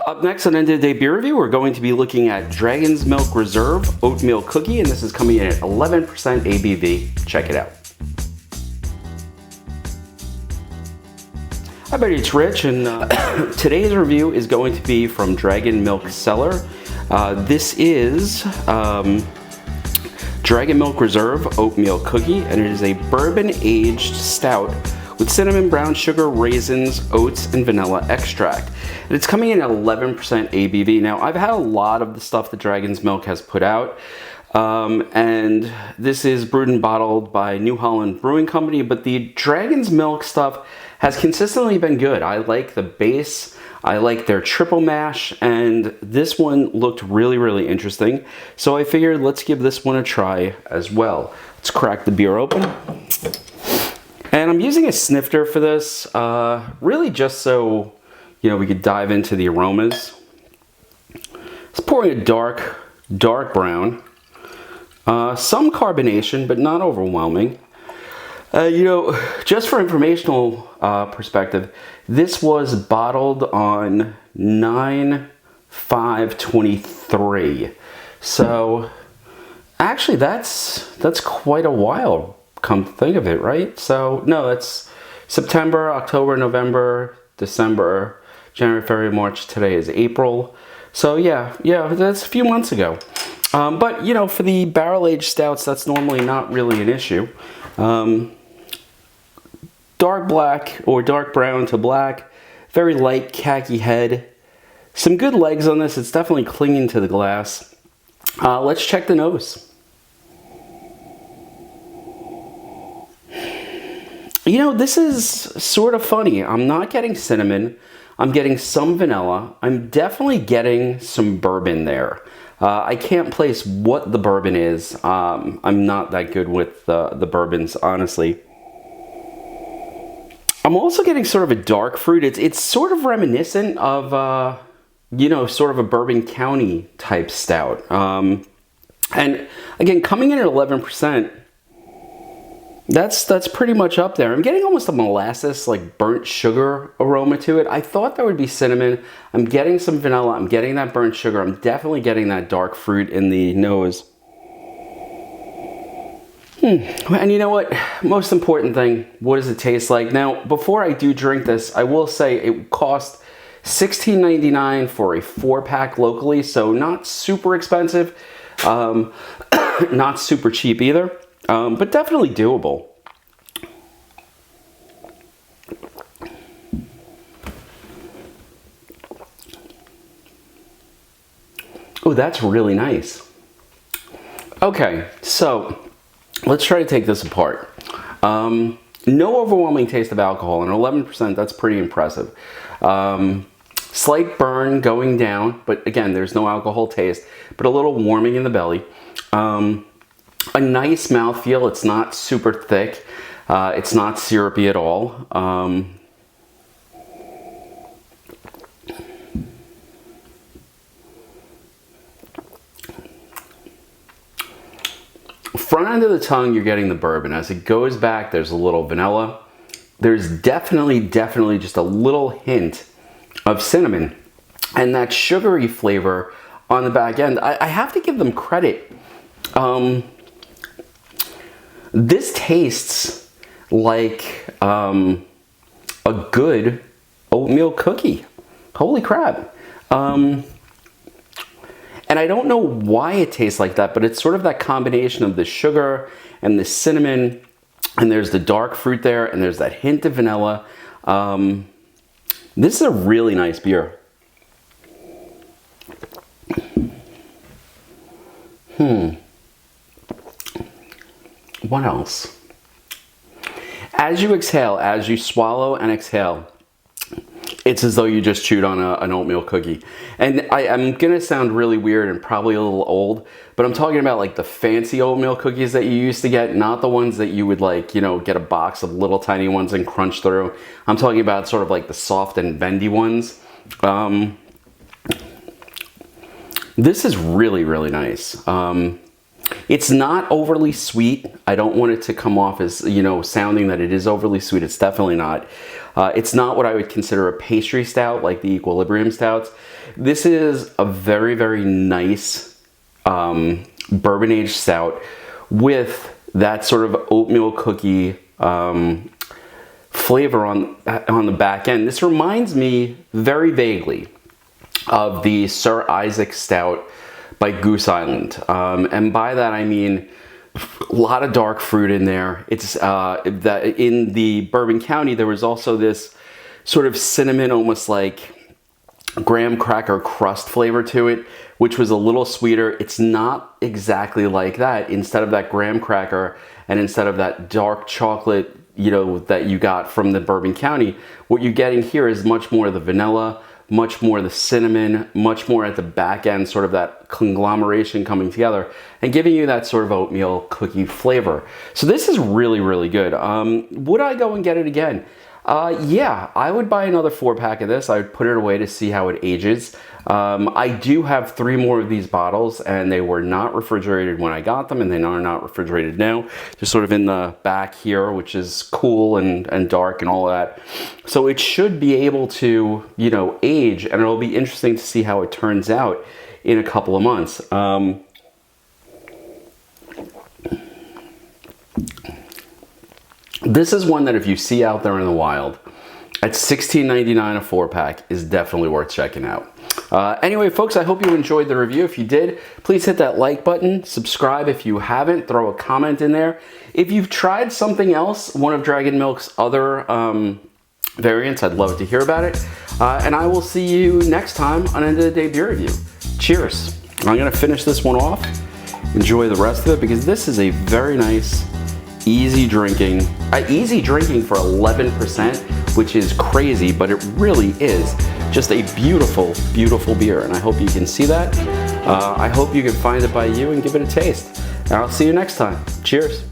Up next on End of the Day Beer Review, we're going to be looking at Dragon's Milk Reserve Oatmeal Cookie, and this is coming in at 11% ABV. Check it out. Hi buddy, it's Rich, and today's review is going to be from Dragon Milk Cellar. This is Dragon Milk Reserve Oatmeal Cookie, and it is a bourbon-aged stout with cinnamon, brown sugar, raisins, oats, and vanilla extract. And it's coming in at 11% ABV. Now, I've had a lot of the stuff that Dragon's Milk has put out, and this is brewed and bottled by New Holland Brewing Company, but the Dragon's Milk stuff has consistently been good. I like the base, I like their triple mash, and this one looked really, really interesting. So I figured let's give this one a try as well. Let's crack the beer open. And I'm using a snifter for this, really just so, you know, we could dive into the aromas. It's pouring a dark brown. Some carbonation, but not overwhelming. You know, just for informational perspective, this was bottled on 9/5/23. So actually that's quite a while, come to think of it, right? So no, it's September, October, November, December, January, February, March. Today is April. So yeah, that's a few months ago. But you know, for the barrel-aged stouts, that's normally not really an issue. Dark black or dark brown to black, very light khaki head. Some good legs on this. It's definitely clinging to the glass. Let's check the nose. You know, this is sort of funny. I'm not getting cinnamon. I'm getting some vanilla. I'm definitely getting some bourbon there. I can't place what the bourbon is. I'm not that good with the bourbons, honestly. I'm also getting sort of a dark fruit. It's sort of reminiscent of, you know, sort of a Bourbon County type stout. And again, coming in at 11%, that's pretty much up there. I'm getting almost a molasses, like burnt sugar aroma to it. I thought there would be cinnamon. I'm getting some vanilla. I'm getting that burnt sugar. I'm definitely getting that dark fruit in the nose. And you know what? Most important thing, what does it taste like? Now, before I do drink this, I will say it cost $16.99 for a 4-pack locally, so not super expensive, not super cheap either, but definitely doable. Oh, that's really nice. Okay, so let's try to take this apart. No overwhelming taste of alcohol, and 11%, that's pretty impressive. Slight burn going down, but again, there's no alcohol taste, but a little warming in the belly. A nice mouthfeel. It's not super thick. It's not syrupy at all. Front end of the tongue, you're getting the bourbon. As it goes back, there's a little vanilla. There's definitely just a little hint of cinnamon. And that sugary flavor on the back end, I have to give them credit. This tastes like a good oatmeal cookie. Holy crap. And I don't know why it tastes like that, but it's sort of that combination of the sugar and the cinnamon, and there's the dark fruit there, and there's that hint of vanilla. This is a really nice beer. What else? As you exhale, as you swallow and exhale, it's as though you just chewed on an oatmeal cookie. And I'm gonna sound really weird and probably a little old, but I'm talking about like the fancy oatmeal cookies that you used to get, not the ones that you would like, you know, get a box of little tiny ones and crunch through. I'm talking about sort of like the soft and bendy ones. This is really, really nice. You It's not overly sweet. I don't want it to come off as, you know, sounding that it is overly sweet. It's definitely not. It's not what I would consider a pastry stout like the Equilibrium stouts. This is a very, very nice bourbon aged stout with that sort of oatmeal cookie flavor on the back end. This reminds me very vaguely of the Sir Isaac Stout by Goose Island. And by that I mean a lot of dark fruit in there. It's that in the Bourbon County there was also this sort of cinnamon, almost like graham cracker crust flavor to it, which was a little sweeter. It's not exactly like that. Instead of that graham cracker and instead of that dark chocolate, you know, that you got from the Bourbon County, what you're getting here is much more of the vanilla, much more the cinnamon, much more at the back end, sort of that conglomeration coming together and giving you that sort of oatmeal cookie flavor. So this is really, really good. Would I go and get it again? Yeah, I would buy another 4-pack of this. I would put it away to see how it ages. I do have 3 more of these bottles, and they were not refrigerated when I got them, and they are not refrigerated now. They're sort of in the back here, which is cool and dark and all of that. So it should be able to, you know, age, and it'll be interesting to see how it turns out in a couple of months. This is one that if you see out there in the wild, at $16.99 a 4-pack is definitely worth checking out. Anyway, folks, I hope you enjoyed the review. If you did, please hit that like button, subscribe if you haven't, throw a comment in there. If you've tried something else, one of Dragon Milk's other variants, I'd love to hear about it. And I will see you next time on End of the Day Beer Review. Cheers. I'm gonna finish this one off, enjoy the rest of it, because this is a very nice, easy drinking for 11%, which is crazy, but it really is just a beautiful, beautiful beer. And I hope you can see that. I hope you can find it by you and give it a taste. And I'll see you next time. Cheers.